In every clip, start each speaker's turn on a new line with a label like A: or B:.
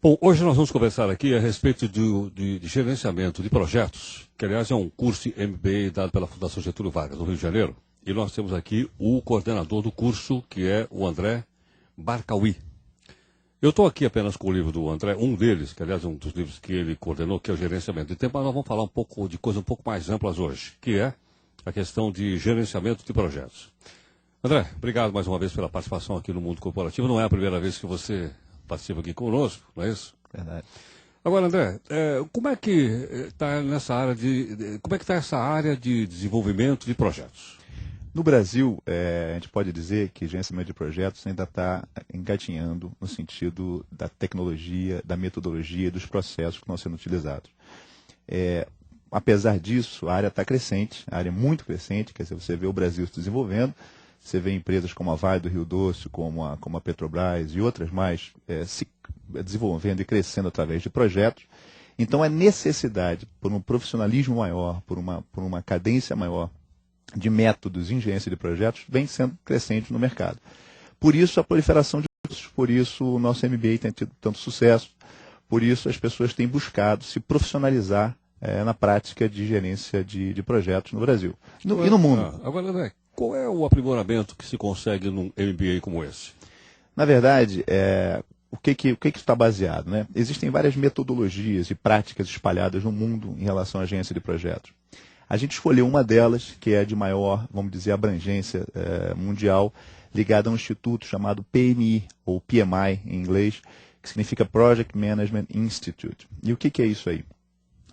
A: Bom, hoje nós vamos conversar aqui a respeito de gerenciamento de projetos, que aliás é um curso MBA dado pela Fundação Getúlio Vargas, no Rio de Janeiro. E nós temos aqui o coordenador do curso, que é o André Barkawi. Eu estou aqui apenas com o livro do André, um deles, que aliás é um dos livros que ele coordenou, que é o Gerenciamento de Tempo, mas nós vamos falar um pouco de coisas um pouco mais amplas hoje, que é a questão de gerenciamento de projetos. André, obrigado mais uma vez pela participação aqui no Mundo Corporativo. Não é a primeira vez que você participa aqui conosco, não é isso?
B: Verdade.
A: Agora, André, como é que está nessa área como é que está essa área de desenvolvimento de projetos?
B: No Brasil, a gente pode dizer que gerenciamento de projetos ainda está engatinhando no sentido da tecnologia, da metodologia, dos processos que estão sendo utilizados. Apesar disso, a área está crescente, a área é muito crescente, quer dizer, você vê o Brasil se desenvolvendo, você vê empresas como a Vale do Rio Doce, como a Petrobras e outras mais se desenvolvendo e crescendo através de projetos. Então, a necessidade por um profissionalismo maior, por uma cadência maior de métodos em engenharia de projetos vem sendo crescente no mercado. Por isso, a proliferação de cursos, por isso o nosso MBA tem tido tanto sucesso, por isso as pessoas têm buscado se profissionalizar na prática de gerência de projetos no Brasil e no mundo.
A: Agora, André, qual é o aprimoramento que se consegue num MBA como esse?
B: Na verdade, o que está baseado, né? Existem várias metodologias e práticas espalhadas no mundo em relação à agência de projetos. A gente escolheu uma delas, que é de maior, vamos dizer, abrangência mundial, ligada a um instituto chamado PMI, ou PMI em inglês, que significa Project Management Institute. E o que é isso aí?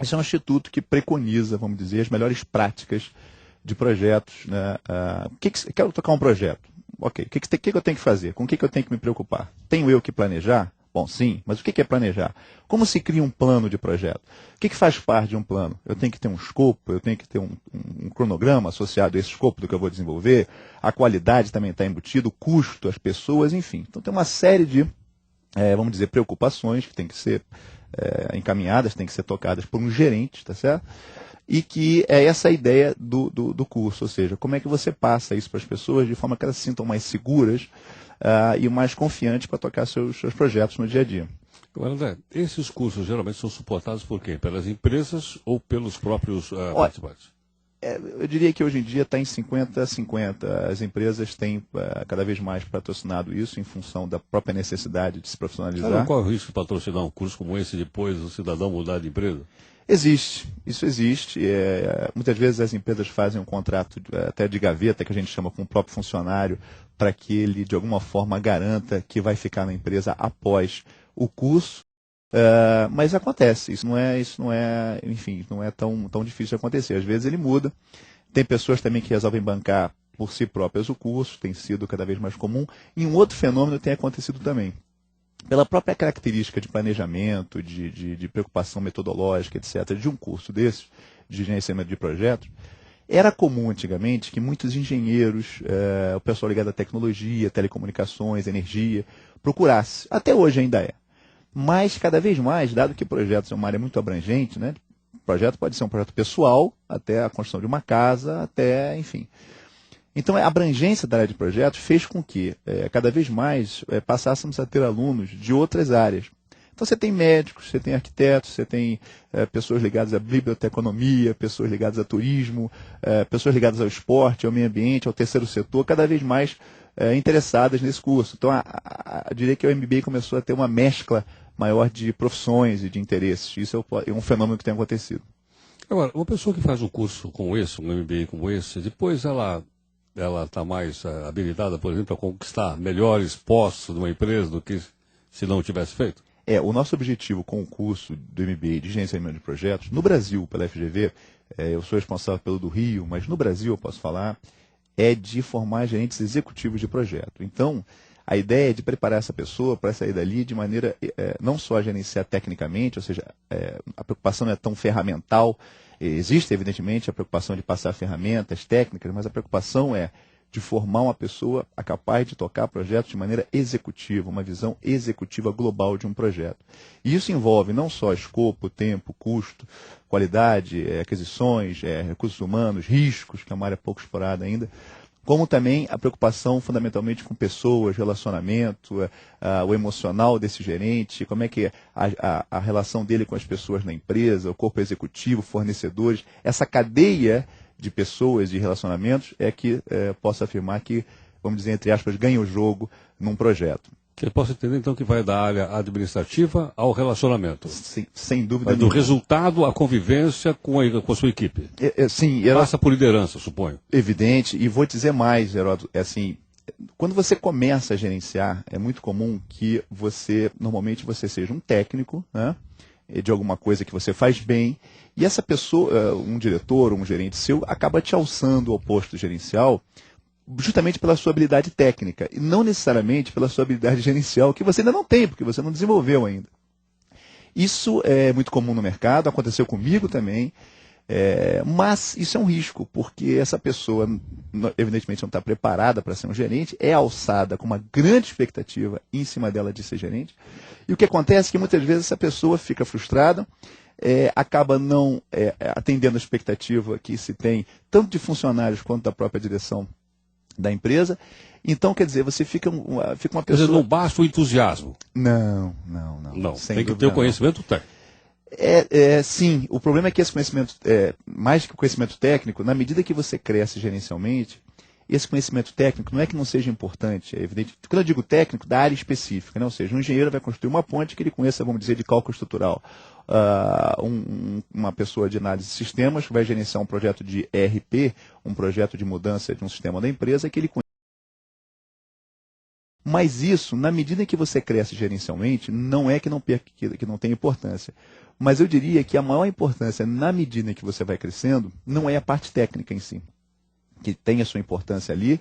B: Esse é um instituto que preconiza, vamos dizer, as melhores práticas de projetos. Né? Quero tocar um projeto. Ok, o que eu tenho que fazer? Com o que eu tenho que me preocupar? Tenho eu que planejar? Bom, sim, mas o que é planejar? Como se cria um plano de projeto? O que faz parte de um plano? Eu tenho que ter um escopo, eu tenho que ter um cronograma associado a esse escopo do que eu vou desenvolver, a qualidade também está embutida, o custo, as pessoas, enfim. Então tem uma série de, vamos dizer, preocupações que têm que ser encaminhadas, têm que ser tocadas por um gerente, tá certo? E que é essa a ideia do curso, ou seja, como é que você passa isso para as pessoas de forma que elas se sintam mais seguras e mais confiantes para tocar seus projetos no dia a dia.
A: Agora, André, esses cursos geralmente são suportados por quem? Pelas empresas ou pelos próprios participantes?
B: Eu diria que hoje em dia está em 50-50. As empresas têm cada vez mais patrocinado isso em função da própria necessidade de se profissionalizar.
A: Sabe qual é o risco de patrocinar um curso como esse e depois o cidadão mudar de empresa?
B: Existe, isso existe. Muitas vezes as empresas fazem um contrato até de gaveta, que a gente chama com o próprio funcionário, para que ele, de alguma forma, garanta que vai ficar na empresa após o curso. Mas acontece, isso não é, enfim, não é tão difícil de acontecer. Às vezes ele muda. Tem pessoas também que resolvem bancar por si próprias o curso, tem sido cada vez mais comum. E um outro fenômeno tem acontecido também. Pela própria característica de planejamento, de preocupação metodológica, etc., de um curso desses, de gerenciamento de projetos, era comum antigamente que muitos engenheiros, o pessoal ligado à tecnologia, telecomunicações, energia, procurasse. Até hoje ainda é. Mas cada vez mais, dado que projetos é uma área muito abrangente, né? O projeto pode ser um projeto pessoal, até a construção de uma casa, até, enfim. Então, a abrangência da área de projetos fez com que, cada vez mais, passássemos a ter alunos de outras áreas. Então, você tem médicos, você tem arquitetos, você tem pessoas ligadas à biblioteconomia, pessoas ligadas a turismo, pessoas ligadas ao esporte, ao meio ambiente, ao terceiro setor, cada vez mais interessadas nesse curso. Então, eu diria que o MBA começou a ter uma mescla maior de profissões e de interesses. Isso é um fenômeno que tem acontecido.
A: Agora, uma pessoa que faz um curso como esse, um MBA como esse, depois ela está mais habilitada, por exemplo, a conquistar melhores postos de uma empresa do que se não tivesse feito?
B: O nosso objetivo com o curso do MBA de gerenciamento de projetos, no Brasil, pela FGV, eu sou responsável pelo do Rio, mas no Brasil eu posso falar, é de formar gerentes executivos de projeto. Então, a ideia é de preparar essa pessoa para sair dali de maneira não só a gerenciar tecnicamente, ou seja, a preocupação não é tão ferramental. Existe, evidentemente, a preocupação de passar ferramentas técnicas, mas a preocupação é de formar uma pessoa capaz de tocar projetos de maneira executiva, uma visão executiva global de um projeto. E isso envolve não só escopo, tempo, custo, qualidade, aquisições, recursos humanos, riscos, que é uma área pouco explorada ainda, como também a preocupação fundamentalmente com pessoas, relacionamento, o emocional desse gerente, como é que é a relação dele com as pessoas na empresa, o corpo executivo, fornecedores, essa cadeia de pessoas, de relacionamentos, é que posso afirmar que, vamos dizer, entre aspas, ganha o jogo num projeto.
A: Eu posso entender, então, que vai da área administrativa ao relacionamento.
B: Sem dúvida
A: nenhuma. Do resultado à convivência com a sua equipe.
B: Sim,
A: passa por liderança, suponho.
B: Evidente, e vou dizer mais, Heródoto, assim, quando você começa a gerenciar, é muito comum que normalmente você seja um técnico, né, de alguma coisa que você faz bem, e essa pessoa, um diretor, um gerente seu, acaba te alçando ao posto gerencial, justamente pela sua habilidade técnica, e não necessariamente pela sua habilidade gerencial, que você ainda não tem, porque você não desenvolveu ainda. Isso é muito comum no mercado, aconteceu comigo também, mas isso é um risco, porque essa pessoa, evidentemente, não está preparada para ser um gerente, é alçada com uma grande expectativa em cima dela de ser gerente, e o que acontece é que muitas vezes essa pessoa fica frustrada, acaba não atendendo a expectativa que se tem, tanto de funcionários quanto da própria direção da empresa. Então, quer dizer, você fica uma pessoa...
A: Quer dizer, não basta o entusiasmo.
B: Não.
A: Tem que ter o conhecimento técnico.
B: Sim, o problema é que esse conhecimento, mais que o conhecimento técnico, na medida que você cresce gerencialmente, esse conhecimento técnico não é que não seja importante, é evidente. Quando eu digo técnico, da área específica, né? Ou seja, um engenheiro vai construir uma ponte que ele conheça, vamos dizer, de cálculo estrutural. Uma pessoa de análise de sistemas vai gerenciar um projeto de ERP, um projeto de mudança de um sistema da empresa que ele conhece. Mas isso, na medida em que você cresce gerencialmente, não é que não tem importância. Mas eu diria que a maior importância, na medida em que você vai crescendo, não é a parte técnica em si, que tem a sua importância ali,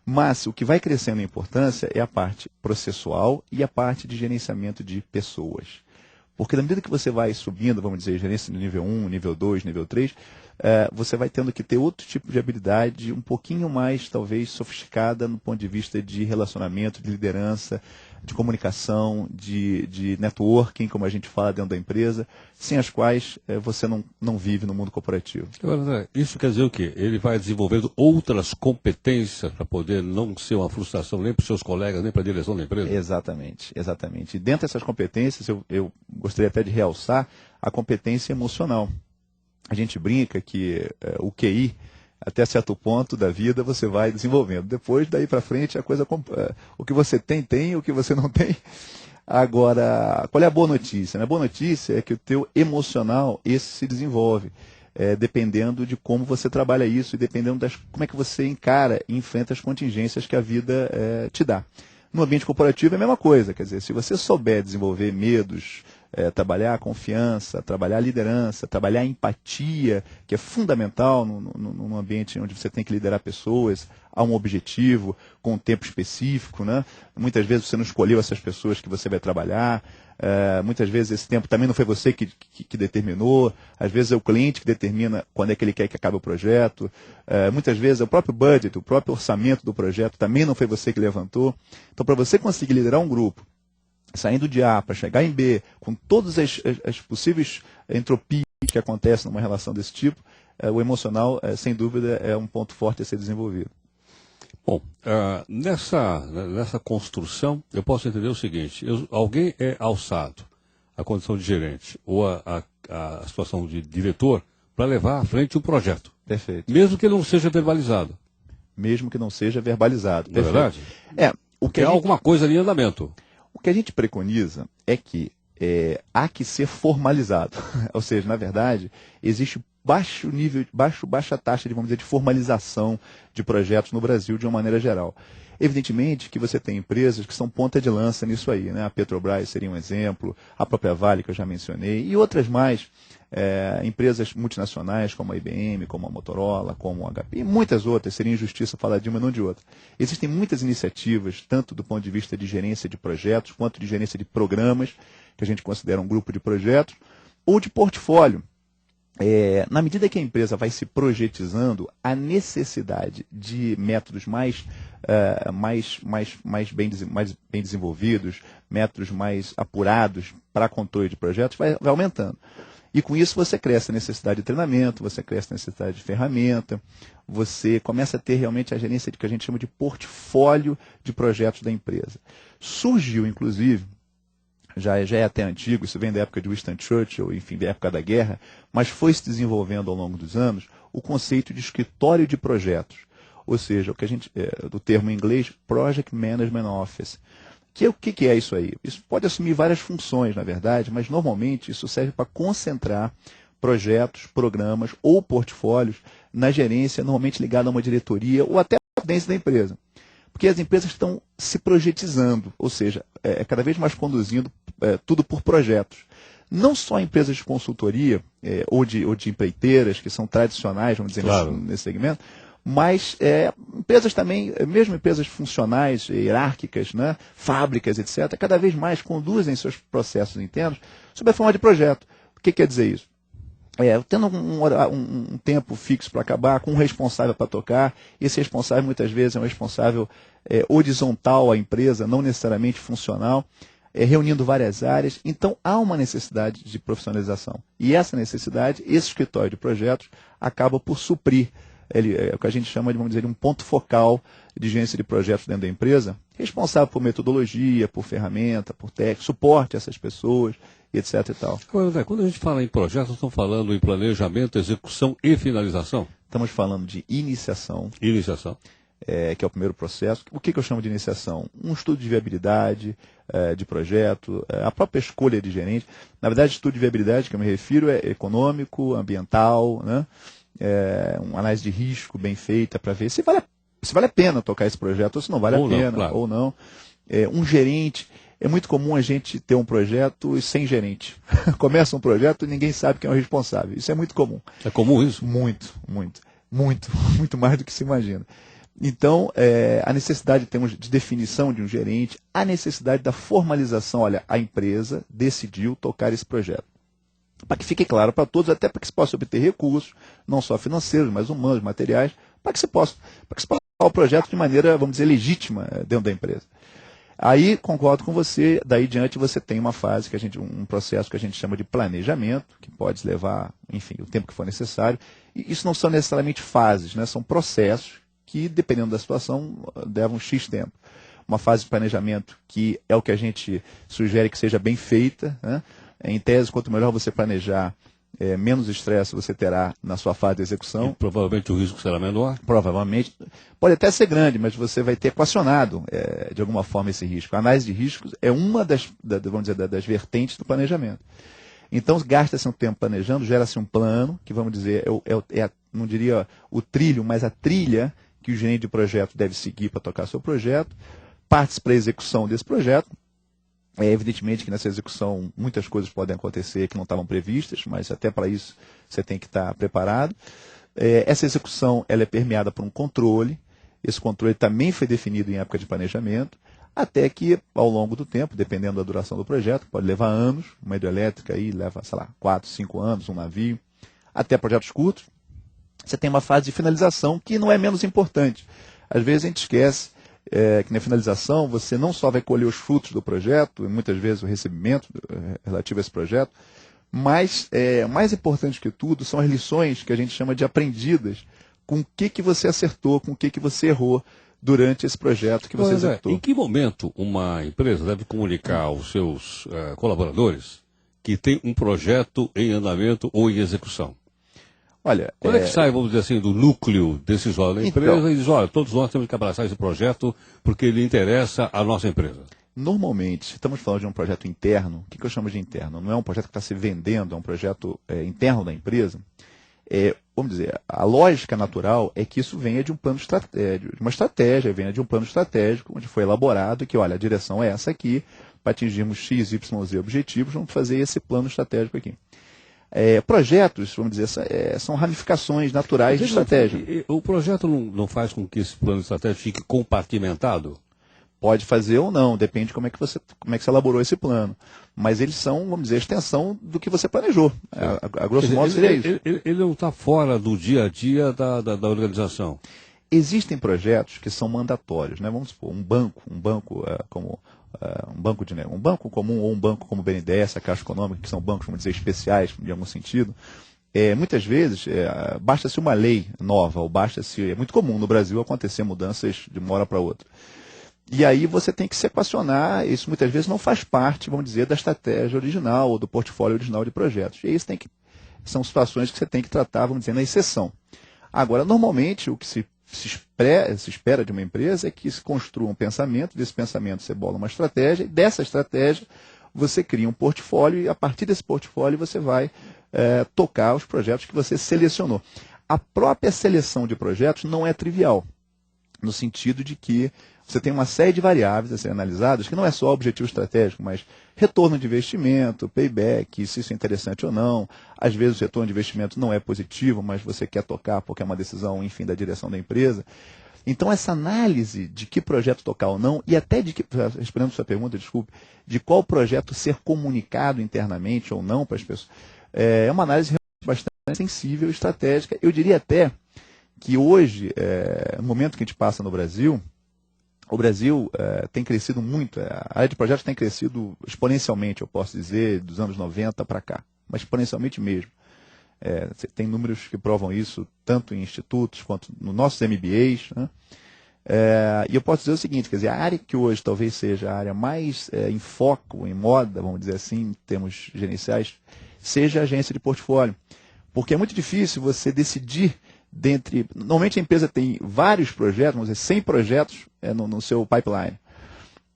B: mas o que vai crescendo em importância é a parte processual e a parte de gerenciamento de pessoas. Porque na medida que você vai subindo, vamos dizer, gerência no nível 1, nível 2, nível 3, você vai tendo que ter outro tipo de habilidade, um pouquinho mais, talvez, sofisticada no ponto de vista de relacionamento, de liderança, de comunicação, de networking, como a gente fala dentro da empresa, sem as quais você não vive no mundo corporativo.
A: Agora, isso quer dizer o quê? Ele vai desenvolvendo outras competências para poder não ser uma frustração nem para os seus colegas, nem para a direção da empresa?
B: Exatamente. E dentro dessas competências, eu gostaria até de realçar a competência emocional. A gente brinca que o QI, até certo ponto da vida, você vai desenvolvendo. Depois, daí para frente, a coisa, o que você tem, o que você não tem. Agora, qual é a boa notícia? A boa notícia é que o teu emocional, esse se desenvolve, dependendo de como você trabalha isso e dependendo como é que você encara e enfrenta as contingências que a vida te dá. No ambiente corporativo é a mesma coisa, quer dizer, se você souber desenvolver medos, trabalhar a confiança, trabalhar a liderança, trabalhar a empatia, que é fundamental num ambiente onde você tem que liderar pessoas a um objetivo, com um tempo específico, né? Muitas vezes você não escolheu essas pessoas que você vai trabalhar, muitas vezes esse tempo também não foi você que determinou, às vezes é o cliente que determina quando é que ele quer que acabe o projeto, muitas vezes é o próprio budget, o próprio orçamento do projeto também não foi você que levantou. Então, para você conseguir liderar um grupo, saindo de A para chegar em B, com todas as possíveis entropias que acontecem numa relação desse tipo, o emocional, sem dúvida, é um ponto forte a ser desenvolvido.
A: Bom, nessa construção, eu posso entender o seguinte, alguém é alçado à condição de gerente ou a situação de diretor para levar à frente um projeto.
B: Perfeito.
A: Mesmo que ele não seja verbalizado.
B: Mesmo que não seja verbalizado.
A: Não é verdade?
B: Porque
A: há alguma coisa ali em andamento.
B: O que a gente preconiza é que há que ser formalizado. Ou seja, na verdade, existe baixa taxa de, vamos dizer, de formalização de projetos no Brasil de uma maneira geral. Evidentemente que você tem empresas que são ponta de lança nisso aí, né? A Petrobras seria um exemplo, a própria Vale, que eu já mencionei, e outras mais, empresas multinacionais como a IBM, como a Motorola, como a HP, e muitas outras, seria injustiça falar de uma e não de outra. Existem muitas iniciativas, tanto do ponto de vista de gerência de projetos, quanto de gerência de programas, que a gente considera um grupo de projetos, ou de portfólio. Na medida que a empresa vai se projetizando, a necessidade de métodos mais bem desenvolvidos, métodos mais apurados para controle de projetos vai aumentando. E com isso você cresce a necessidade de treinamento, você cresce a necessidade de ferramenta, você começa a ter realmente a gerência de que a gente chama de portfólio de projetos da empresa. Surgiu, inclusive, já é até antigo, isso vem da época de Winston Churchill, enfim, da época da guerra, mas foi se desenvolvendo ao longo dos anos o conceito de escritório de projetos, ou seja, o que a gente, do termo em inglês, Project Management Office. O que é isso aí? Isso pode assumir várias funções, na verdade, mas normalmente isso serve para concentrar projetos, programas ou portfólios na gerência, normalmente ligada a uma diretoria ou até a presidência da empresa. Porque as empresas estão se projetizando, ou seja, cada vez mais conduzindo tudo por projetos. Não só empresas de consultoria ou de empreiteiras, que são tradicionais, vamos dizer,
A: claro,
B: nesse segmento, mas empresas também, mesmo empresas funcionais, hierárquicas, né, fábricas, etc., cada vez mais conduzem seus processos internos sob a forma de projeto. O que quer dizer isso? Tendo um tempo fixo para acabar, com um responsável para tocar, esse responsável muitas vezes é um responsável horizontal à empresa, não necessariamente funcional, reunindo várias áreas. Então há uma necessidade de profissionalização. E essa necessidade, esse escritório de projetos, acaba por suprir. É o que a gente chama de, vamos dizer, um ponto focal de gerência de projetos dentro da empresa, responsável por metodologia, por ferramenta, por técnica, suporte a essas pessoas, etc. E tal.
A: Agora, quando a gente fala em projetos, estamos falando em planejamento, execução e finalização?
B: Estamos falando de iniciação.
A: Iniciação.
B: Que é o primeiro processo. O que eu chamo de iniciação? Um estudo de viabilidade de projeto, a própria escolha de gerente. Na verdade, estudo de viabilidade que eu me refiro é econômico, ambiental, né? Uma análise de risco bem feita para ver se vale a pena tocar esse projeto ou se não vale a pena, claro, ou não. Um gerente, é muito comum a gente ter um projeto sem gerente. Começa um projeto e ninguém sabe quem é o responsável. Isso é muito comum.
A: É comum isso?
B: Muito, muito. Muito, muito mais do que se imagina. Então, a necessidade de definição de um gerente, a necessidade da formalização, olha, a empresa decidiu tocar esse projeto. Para que fique claro para todos, até para que se possa obter recursos, não só financeiros, mas humanos, materiais, para que se possa tocar o projeto de maneira, vamos dizer, legítima dentro da empresa. Aí, concordo com você, daí diante você tem uma fase, um processo que a gente chama de planejamento, que pode levar, enfim, o tempo que for necessário. E isso não são necessariamente fases, né? São processos que, dependendo da situação, levam um X tempo. Uma fase de planejamento que é o que a gente sugere que seja bem feita, né? Em tese, quanto melhor você planejar, menos estresse você terá na sua fase de execução.
A: E provavelmente o risco será menor?
B: Provavelmente. Pode até ser grande, mas você vai ter equacionado, de alguma forma, esse risco. A análise de riscos é uma vamos dizer, das vertentes do planejamento. Então, gasta-se um tempo planejando, gera-se um plano, que vamos dizer, não diria o trilho, mas a trilha que o gerente de projeto deve seguir para tocar seu projeto, parte para a execução desse projeto. Evidentemente que nessa execução muitas coisas podem acontecer que não estavam previstas, mas até para isso você tem que estar preparado. Essa execução ela é permeada por um controle, esse controle também foi definido em época de planejamento, até que ao longo do tempo, dependendo da duração do projeto, pode levar anos, uma hidrelétrica aí leva, 4, 5 anos, um navio, até projetos curtos, você tem uma fase de finalização que não é menos importante. Às vezes a gente esquece que na finalização você não só vai colher os frutos do projeto, e muitas vezes o recebimento relativo a esse projeto, mas mais importante que tudo são as lições que a gente chama de aprendidas, com o que você acertou, com o que você errou durante esse projeto que você executou.
A: Em que momento uma empresa deve comunicar aos seus colaboradores que tem um projeto em andamento ou em execução?
B: Olha,
A: quando é que sai, vamos dizer assim, do núcleo decisório da empresa e diz, olha, todos nós temos que abraçar esse projeto porque ele interessa à nossa empresa?
B: Normalmente, estamos falando de um projeto interno. O que eu chamo de interno? Não é um projeto que está se vendendo, é um projeto interno da empresa. Vamos dizer, a lógica natural é que isso venha de um plano estratégico, de uma estratégia, venha de um plano estratégico, onde foi elaborado que, olha, a direção é essa aqui, para atingirmos X, Y, Z objetivos, vamos fazer esse plano estratégico aqui. Projetos, vamos dizer, são ramificações naturais de estratégia.
A: O projeto não faz com que esse plano estratégico fique compartimentado?
B: Pode fazer ou não, depende de como é que você elaborou esse plano. Mas eles são, vamos dizer, a extensão do que você planejou. A grosso modo seria isso.
A: Ele não está fora do dia a dia da organização.
B: Existem projetos que são mandatórios, né? Vamos supor, um banco como um banco um banco comum ou um banco como o BNDES, a Caixa Econômica, que são bancos, vamos dizer, especiais, de algum sentido, muitas vezes basta-se uma lei nova, ou basta-se, é muito comum no Brasil acontecer mudanças de uma hora para outra. E aí você tem que se equacionar, isso muitas vezes não faz parte, vamos dizer, da estratégia original ou do portfólio original de projetos. E isso são situações que você tem que tratar, vamos dizer, na exceção. Agora, normalmente, o que se espera de uma empresa é que se construa um pensamento, desse pensamento você bola uma estratégia, e dessa estratégia você cria um portfólio, e a partir desse portfólio você vai tocar os projetos que você selecionou. A própria seleção de projetos não é trivial, no sentido de que você tem uma série de variáveis a serem analisadas, que não é só objetivo estratégico, mas retorno de investimento, payback, se isso é interessante ou não. Às vezes o retorno de investimento não é positivo, mas você quer tocar porque é uma decisão, enfim, da direção da empresa. Então essa análise de que projeto tocar ou não, e até respondendo a sua pergunta, desculpe, de qual projeto ser comunicado internamente ou não para as pessoas, é uma análise bastante sensível e estratégica. Eu diria até que hoje, no momento que a gente passa no Brasil, o Brasil tem crescido muito, a área de projetos tem crescido exponencialmente, eu posso dizer, dos anos 90 para cá, mas exponencialmente mesmo. Tem números que provam isso, tanto em institutos quanto nos nossos MBAs. Né? E eu posso dizer o seguinte, quer dizer, a área que hoje talvez seja a área mais em foco, em moda, vamos dizer assim, em termos gerenciais, seja a agência de portfólio. Porque é muito difícil você decidir normalmente a empresa tem vários projetos, vamos dizer, 100 projetos no seu pipeline.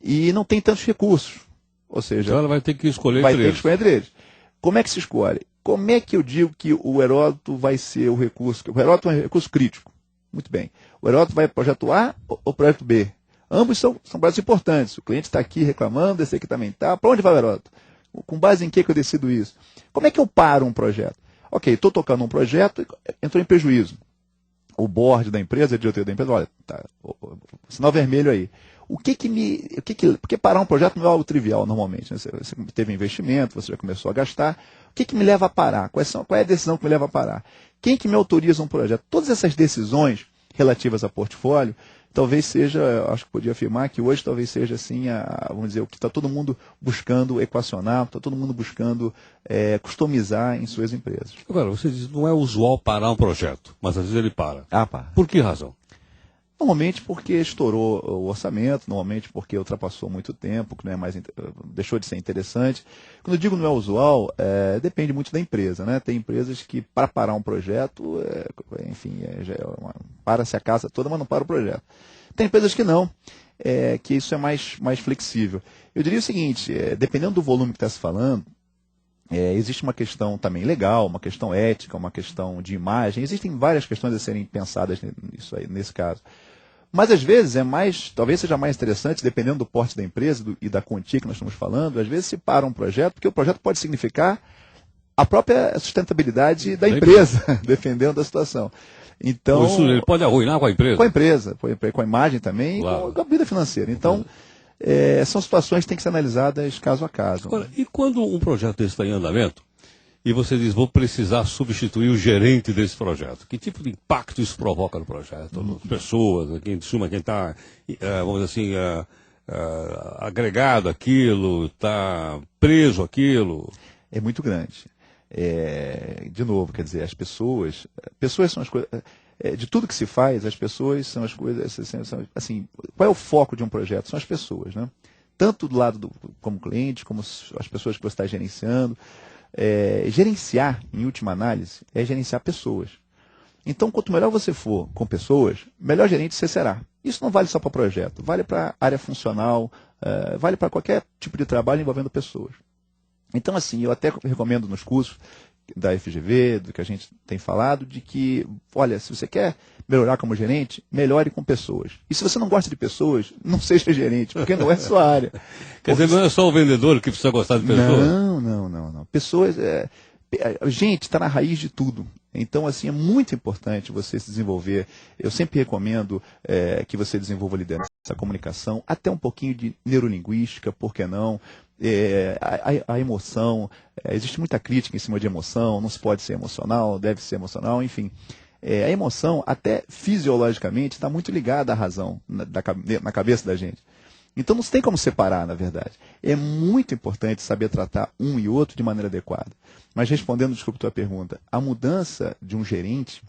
B: E não tem tantos recursos. Ou seja,
A: então ela vai ter que escolher
B: entre eles. Como é que se escolhe? Como é que eu digo que o Heródoto vai ser o recurso? O Heródoto é um recurso crítico. Muito bem. O Heródoto vai para o projeto A ou projeto B? Ambos são projetos importantes. O cliente está aqui reclamando, esse aqui também está. Para onde vai o Heródoto? Com base em que eu decido isso? Como é que eu paro um projeto? Ok, estou tocando um projeto e entrou em prejuízo. O board da empresa, a diretoria da empresa, olha, tá, sinal vermelho aí. Porque parar um projeto não é algo trivial normalmente. Né? Você teve investimento, você já começou a gastar. O que me leva a parar? Qual é a decisão que me leva a parar? Quem que me autoriza um projeto? Todas essas decisões relativas a portfólio, talvez seja, acho que podia afirmar que hoje talvez seja assim, vamos dizer, o que está todo mundo buscando equacionar, está todo mundo buscando customizar em suas empresas.
A: Agora, você diz não é usual parar um projeto, mas às vezes ele para.
B: Para.
A: Por que razão?
B: Normalmente porque estourou o orçamento, normalmente porque ultrapassou muito tempo, que não é mais, deixou de ser interessante. Quando eu digo não é usual, depende muito da empresa. Né? Tem empresas que, para parar um projeto, para-se a casa toda, mas não para o projeto. Tem empresas que não, que isso é mais flexível. Eu diria o seguinte, dependendo do volume que está se falando, existe uma questão também legal, uma questão ética, uma questão de imagem. Existem várias questões a serem pensadas nesse caso. Mas às vezes talvez seja mais interessante, dependendo do porte da empresa e da quantia que nós estamos falando, às vezes se para um projeto, porque o projeto pode significar a própria sustentabilidade da empresa, dependendo da situação. Então,
A: isso ele pode arruinar com a empresa?
B: Com a empresa, com a imagem também, claro. E com a vida financeira. Então, são situações que têm que ser analisadas caso a caso.
A: Agora, e quando um projeto desse está em andamento, e você diz, vou precisar substituir o gerente desse projeto, que tipo de impacto isso provoca no projeto? As pessoas, quem está, vamos dizer assim, agregado àquilo, está preso àquilo?
B: É muito grande. De novo, quer dizer, as pessoas são as coisas... de tudo que se faz, as pessoas são as coisas... Assim, qual é o foco de um projeto? São as pessoas, né? Tanto do lado como cliente, como as pessoas que você está gerenciando. Gerenciar, em última análise, é gerenciar pessoas. Então, quanto melhor você for com pessoas, melhor gerente você será. Isso não vale só para projeto, vale para área funcional, vale para qualquer tipo de trabalho envolvendo pessoas. Então, assim, eu até recomendo nos cursos da FGV, do que a gente tem falado, de que, olha, se você quer melhorar como gerente, melhore com pessoas. E se você não gosta de pessoas, não seja gerente, porque não é sua área.
A: Quer dizer, não é só o vendedor que precisa gostar de pessoas?
B: Não. Pessoas, a gente está na raiz de tudo. Então, assim, é muito importante você se desenvolver. Eu sempre recomendo que você desenvolva liderança, comunicação, até um pouquinho de neurolinguística, por que não? A emoção, existe muita crítica em cima de emoção, não se pode ser emocional, deve ser emocional, enfim. A emoção, até fisiologicamente, está muito ligada à razão na cabeça da gente. Então não tem como separar, na verdade. É muito importante saber tratar um e outro de maneira adequada. Mas respondendo, desculpa a tua pergunta, a mudança de um gerente,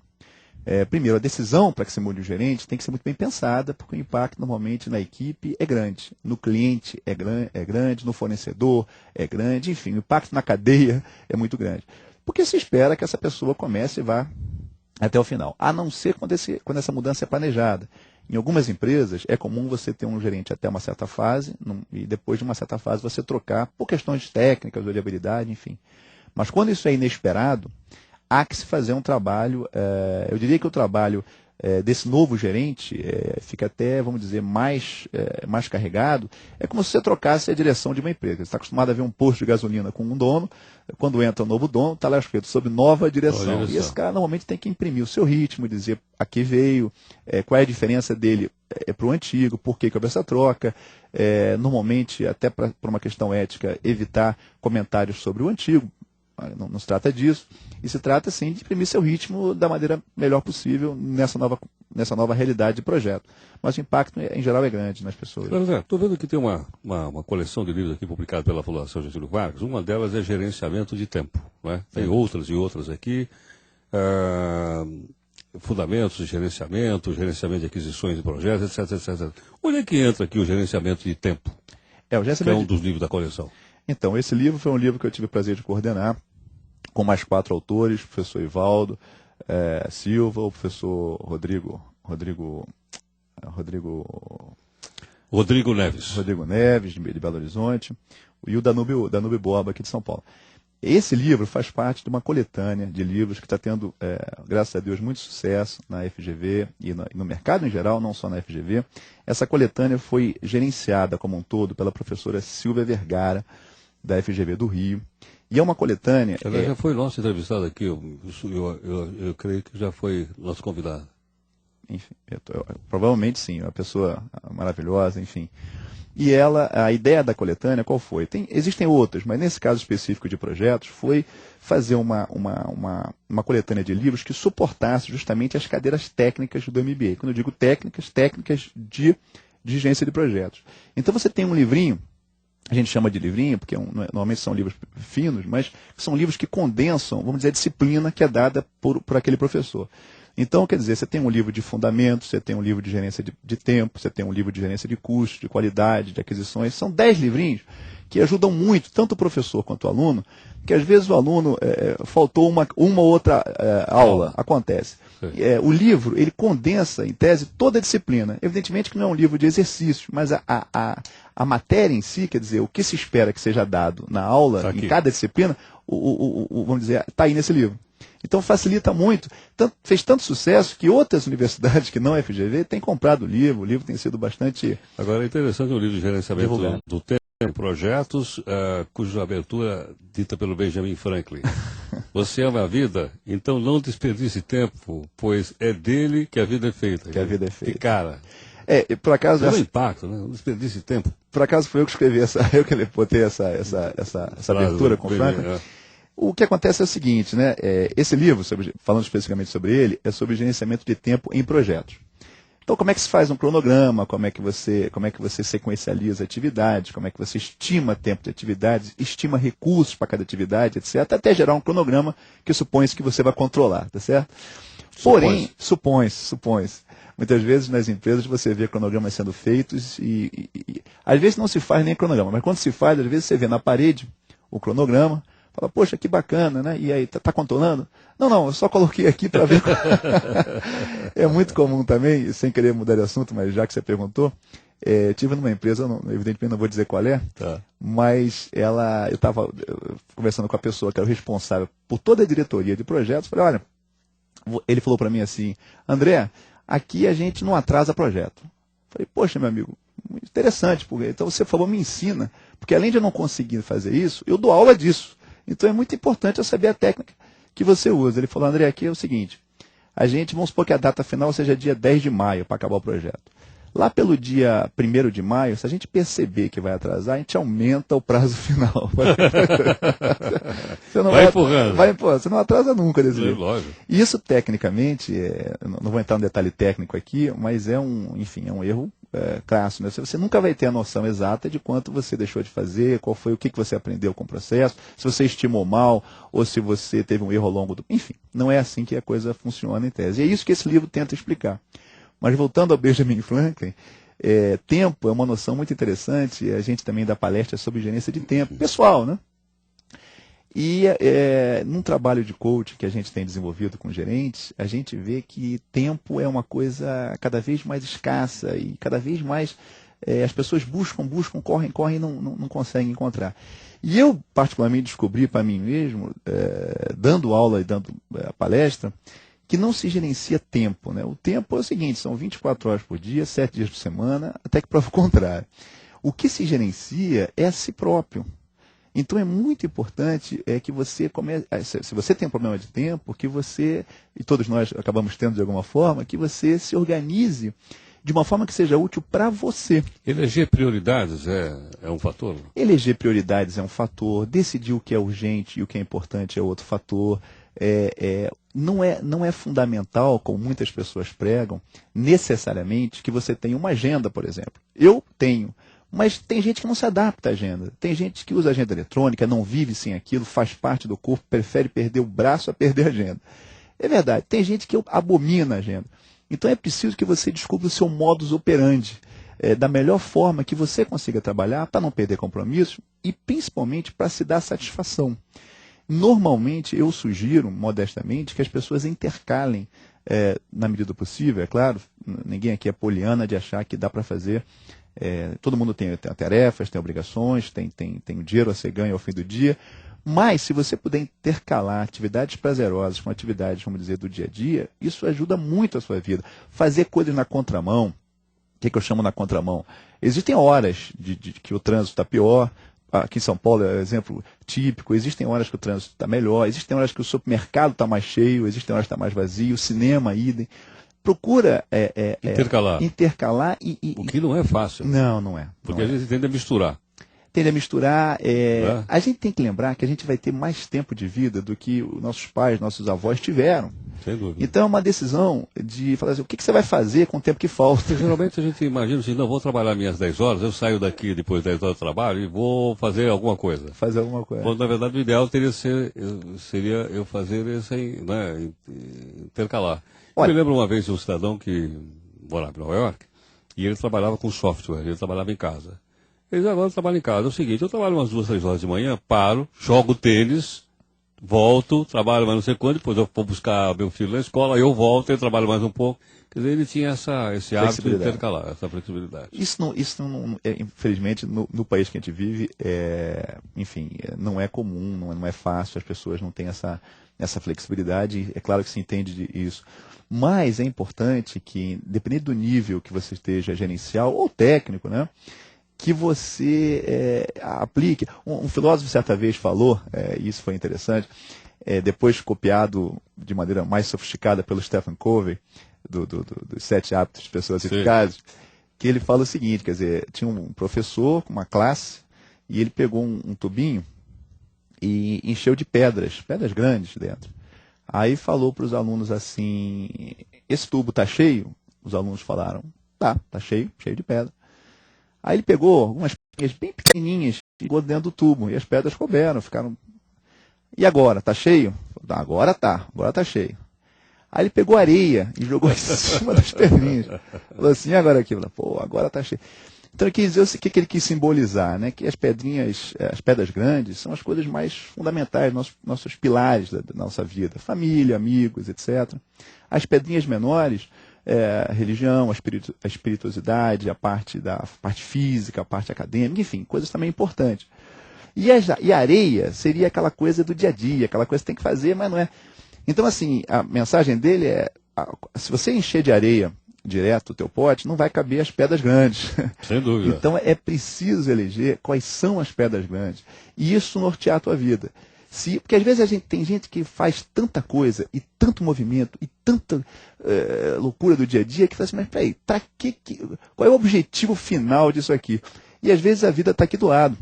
B: primeiro, a decisão para que se mude o gerente tem que ser muito bem pensada, porque o impacto normalmente na equipe é grande, no cliente é grande, no fornecedor é grande, enfim, o impacto na cadeia é muito grande. Porque se espera que essa pessoa comece e vá até o final, a não ser quando essa mudança é planejada. Em algumas empresas é comum você ter um gerente até uma certa fase e depois de uma certa fase você trocar por questões técnicas ou de habilidade, enfim. Mas quando isso é inesperado, há que se fazer um trabalho, eu diria que o trabalho desse novo gerente fica até, vamos dizer, mais carregado. É como se você trocasse a direção de uma empresa. Você está acostumado a ver um posto de gasolina com um dono, quando entra um novo dono, está lá escrito sob nova direção. E esse cara normalmente tem que imprimir o seu ritmo, dizer a que veio, qual é a diferença dele para o antigo, por que houve essa troca. Normalmente, até por uma questão ética, evitar comentários sobre o antigo. Não se trata disso, e se trata sim de imprimir seu ritmo da maneira melhor possível nessa nova realidade de projeto. Mas o impacto, em geral, é grande nas pessoas.
A: Estou vendo que tem uma coleção de livros aqui publicada pela Fundação Getúlio Vargas. Uma delas é Gerenciamento de Tempo. Né? Tem outras e outras aqui. Fundamentos de gerenciamento de aquisições de projetos, etc, etc. Onde é que entra aqui o gerenciamento de tempo? Que é um dos livros da coleção.
B: Então, esse livro foi um livro que eu tive o prazer de coordenar, com mais 4 autores, o professor Ivaldo Silva, o professor Rodrigo Neves, de Belo Horizonte, e o Danúbio Borba, aqui de São Paulo. Esse livro faz parte de uma coletânea de livros que está tendo, graças a Deus, muito sucesso na FGV e no mercado em geral, não só na FGV. Essa coletânea foi gerenciada como um todo pela professora Silvia Vergara, da FGV do Rio. E é uma coletânea...
A: Ela já foi nossa entrevistada aqui, eu creio que já foi nosso convidado.
B: Enfim, provavelmente sim, uma pessoa maravilhosa, enfim. E a ideia da coletânea, qual foi? Existem outras, mas nesse caso específico de projetos, foi fazer uma coletânea de livros que suportasse justamente as cadeiras técnicas do MBA. Quando eu digo técnicas de gerência de projetos. Então você tem um livrinho, a gente chama de livrinho, porque normalmente são livros finos, mas são livros que condensam, vamos dizer, a disciplina que é dada por aquele professor. Então, quer dizer, você tem um livro de fundamentos, você tem um livro de gerência de tempo, você tem um livro de gerência de custo, de qualidade, de aquisições. São 10 livrinhos que ajudam muito, tanto o professor quanto o aluno, que às vezes o aluno faltou uma ou outra aula, acontece. O livro, ele condensa, em tese, toda a disciplina. Evidentemente que não é um livro de exercícios, mas a matéria em si, quer dizer, o que se espera que seja dado na aula, em cada disciplina, vamos dizer, está aí nesse livro. Então facilita muito, fez tanto sucesso que outras universidades que não é FGV têm comprado o livro tem sido bastante...
A: Agora é interessante o livro de gerenciamento do tempo, projetos, cuja abertura dita pelo Benjamin Franklin. Você ama a vida, então não desperdice tempo, pois é dele que a vida é feita.
B: Que a vida é feita.
A: E cara...
B: por acaso...
A: É um impacto, né? Não desperdice tempo.
B: Por acaso foi eu que escrevi eu que botei essa abertura com o Franklin. O que acontece é o seguinte, né? Esse livro, falando especificamente sobre ele, é sobre gerenciamento de tempo em projetos. Então, como é que se faz um cronograma, como é que você sequencializa atividades, como é que você estima tempo de atividades, estima recursos para cada atividade, etc., até gerar um cronograma que supõe-se que você vai controlar, tá certo? Porém, supõe-se. Muitas vezes nas empresas você vê cronogramas sendo feitos e às vezes não se faz nem cronograma, mas quando se faz, às vezes você vê na parede o cronograma, fala, poxa, que bacana, né? E aí, tá controlando? Não, eu só coloquei aqui para ver. É muito comum também, sem querer mudar de assunto, mas já que você perguntou, tive numa empresa, evidentemente não vou dizer qual é, mas eu estava conversando com a pessoa que era o responsável por toda a diretoria de projetos, falei, olha, ele falou para mim assim, André, aqui a gente não atrasa projeto. Falei, poxa, meu amigo, muito interessante, porque então você falou, me ensina, porque além de eu não conseguir fazer isso, eu dou aula disso. Então é muito importante eu saber a técnica que você usa. Ele falou, André, aqui é o seguinte, vamos supor que a data final seja dia 10 de maio para acabar o projeto. Lá pelo dia 1º de maio, se a gente perceber que vai atrasar, a gente aumenta o prazo final. Você não
A: vai empurrando.
B: Você não atrasa nunca desse jeito.
A: Lógico.
B: Isso, tecnicamente, não vou entrar no detalhe técnico aqui, mas é um erro crasso, né? Você nunca vai ter a noção exata de quanto você deixou de fazer, qual foi o que você aprendeu com o processo, se você estimou mal ou se você teve um erro ao longo do... Enfim, não é assim que a coisa funciona em tese. E é isso que esse livro tenta explicar. Mas voltando ao Benjamin Franklin, tempo é uma noção muito interessante, a gente também dá palestra sobre gerência de tempo, pessoal, né? E num trabalho de coaching que a gente tem desenvolvido com gerentes, a gente vê que tempo é uma coisa cada vez mais escassa e cada vez mais as pessoas buscam, correm e não conseguem encontrar. E eu, particularmente, descobri para mim mesmo, dando aula e dando palestra, que não se gerencia tempo, né? O tempo é o seguinte, são 24 horas por dia, 7 dias por semana, até que prova o contrário. O que se gerencia é a si próprio. Então é muito importante que você comece, se você tem um problema de tempo, que você, e todos nós acabamos tendo de alguma forma, que você se organize de uma forma que seja útil para você.
A: Eleger prioridades é um fator?
B: Eleger prioridades é um fator, decidir o que é urgente e o que é importante é outro fator. Não é fundamental, como muitas pessoas pregam, necessariamente que você tenha uma agenda, por exemplo. Eu tenho. Mas tem gente que não se adapta à agenda. Tem gente que usa agenda eletrônica, não vive sem aquilo, faz parte do corpo, prefere perder o braço a perder a agenda. É verdade, tem gente que abomina a agenda. Então é preciso que você descubra o seu modus operandi, da melhor forma que você consiga trabalhar para não perder compromisso e principalmente para se dar satisfação. Normalmente eu sugiro, modestamente, que as pessoas intercalem, na medida do possível, é claro, ninguém aqui é poliana de achar que dá para fazer. Todo mundo tem tarefas, tem obrigações, tem o dinheiro a ser ganho ao fim do dia, mas se você puder intercalar atividades prazerosas com atividades, vamos dizer, do dia a dia, isso ajuda muito a sua vida. Fazer coisas na contramão, o que eu chamo na contramão? Existem horas que o trânsito está pior, aqui em São Paulo é um exemplo típico, existem horas que o trânsito está melhor, existem horas que o supermercado está mais cheio, existem horas que está mais vazio, o cinema, idem. Procura intercalar
A: o que não é fácil.
B: Não é.
A: Porque a gente tende a misturar.
B: Tende a misturar. A gente tem que lembrar que a gente vai ter mais tempo de vida do que os nossos pais, nossos avós tiveram.
A: Sem dúvida.
B: Então é uma decisão de falar assim, o que você vai fazer com o tempo que falta?
A: Geralmente a gente imagina assim, não, vou trabalhar minhas 10 horas, eu saio daqui depois de 10 horas de trabalho e vou fazer alguma coisa. Quando na verdade o ideal seria eu fazer esse, né, intercalar.
B: Olha,
A: Eu me lembro uma vez de um cidadão que morava em Nova York e ele trabalhava com software, ele trabalhava em casa. Ele disse, agora eu trabalho em casa. É o seguinte, eu trabalho umas 2, 3 horas de manhã, paro, jogo tênis, volto, trabalho mais não sei quanto, depois eu vou buscar meu filho na escola, eu volto, eu trabalho mais um pouco. Quer dizer, ele tinha esse hábito de intercalar, essa flexibilidade.
B: Isso não infelizmente, no país que a gente vive, enfim, não é comum, não é fácil, as pessoas não têm essa flexibilidade, é claro que se entende isso. Mas é importante que, dependendo do nível que você esteja gerencial ou técnico, né, que você aplique. Um filósofo certa vez falou, e isso foi interessante, depois copiado de maneira mais sofisticada pelo Stephen Covey, dos 7 hábitos de pessoas eficazes, que ele fala o seguinte, quer dizer, tinha um professor com uma classe, e ele pegou um tubinho e encheu de pedras grandes dentro. Aí falou para os alunos assim, esse tubo está cheio? Os alunos falaram, tá cheio de pedra. Aí ele pegou algumas pedrinhas bem pequenininhas e jogou dentro do tubo, e as pedras couberam, ficaram... E agora, está cheio? Agora está cheio. Aí ele pegou areia e jogou em cima das pedrinhas. Falou assim, e agora aqui? Pô, agora está cheio. Então ele quis dizer o que ele quis simbolizar, né? Que as pedras grandes são as coisas mais fundamentais, nossos pilares da nossa vida. Família, amigos, etc. As pedrinhas menores, a religião, a espirituosidade, a parte física, a parte acadêmica, enfim, coisas também importantes. E a areia seria aquela coisa do dia a dia, aquela coisa que tem que fazer, mas não é. Então, assim, a mensagem dele se você encher de areia direto o teu pote, não vai caber as pedras grandes.
A: Sem dúvida.
B: Então é preciso eleger quais são as pedras grandes. E isso nortear a tua vida. Porque às vezes tem gente que faz tanta coisa, e tanto movimento, e tanta loucura do dia a dia, que fala assim, mas peraí, qual é o objetivo final disso aqui? E às vezes a vida está aqui do lado,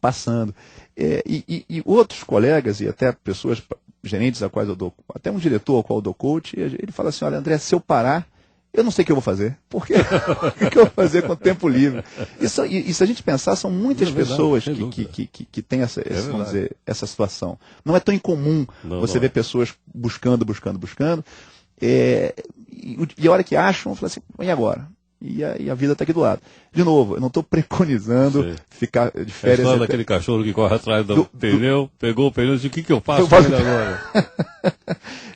B: passando. E outros colegas, e até pessoas, gerentes a quais eu dou, até um diretor ao qual eu dou coach, ele fala assim, olha André, se eu parar, Eu não sei o que eu vou fazer. Por quê? O que eu vou fazer com o tempo livre? E se a gente pensar, são muitas pessoas que têm vamos dizer, essa situação. Não é tão incomum você ver pessoas buscando. E a hora que acham, falam assim, e agora? E a vida está aqui do lado. De novo, eu não estou preconizando ficar de férias.
A: É a história daquele cachorro que corre atrás do pneu, pegou o pneu e disse, o que eu faço com ele agora?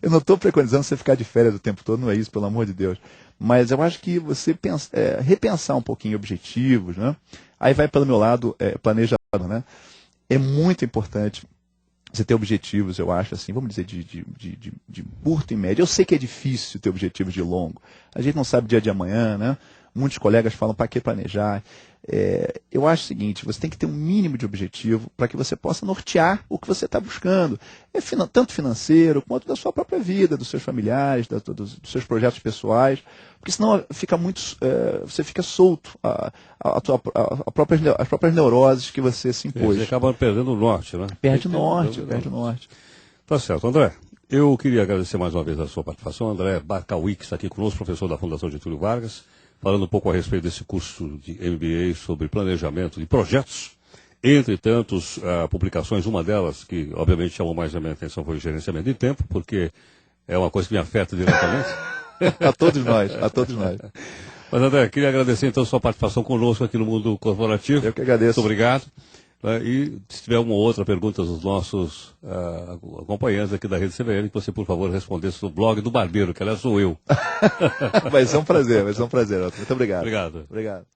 B: Eu não estou preconizando você ficar de férias o tempo todo, não é isso, pelo amor de Deus. Mas eu acho que você repensar um pouquinho objetivos, né? Aí vai pelo meu lado planejador, né? É muito importante você ter objetivos, eu acho, assim, vamos dizer, de curto e médio. Eu sei que é difícil ter objetivos de longo. A gente não sabe o dia de amanhã, né? Muitos colegas falam, para que planejar? Eu acho o seguinte, você tem que ter um mínimo de objetivo para que você possa nortear o que você está buscando. Tanto financeiro, quanto da sua própria vida, dos seus familiares, dos seus projetos pessoais. Porque senão fica você fica solto as próprias neuroses que você se impôs.
A: Você acaba perdendo o norte, né?
B: Perde o norte.
A: Tá certo, André. Eu queria agradecer mais uma vez a sua participação. André Bacauí, que está aqui conosco, professor da Fundação Getúlio Vargas, falando um pouco a respeito desse curso de MBA sobre planejamento de projetos. Entre tantos publicações, uma delas que obviamente chamou mais a minha atenção foi o gerenciamento de tempo, porque é uma coisa que me afeta diretamente.
B: A todos nós.
A: Mas, André, queria agradecer então a sua participação conosco aqui no Mundo Corporativo.
B: Eu que agradeço.
A: Muito obrigado. E se tiver uma outra pergunta dos nossos acompanhantes aqui da Rede CBN, que você, por favor, respondesse no blog do Barbeiro, que aliás sou eu.
B: Vai ser um prazer. Muito obrigado.
A: Obrigado.
B: Obrigado.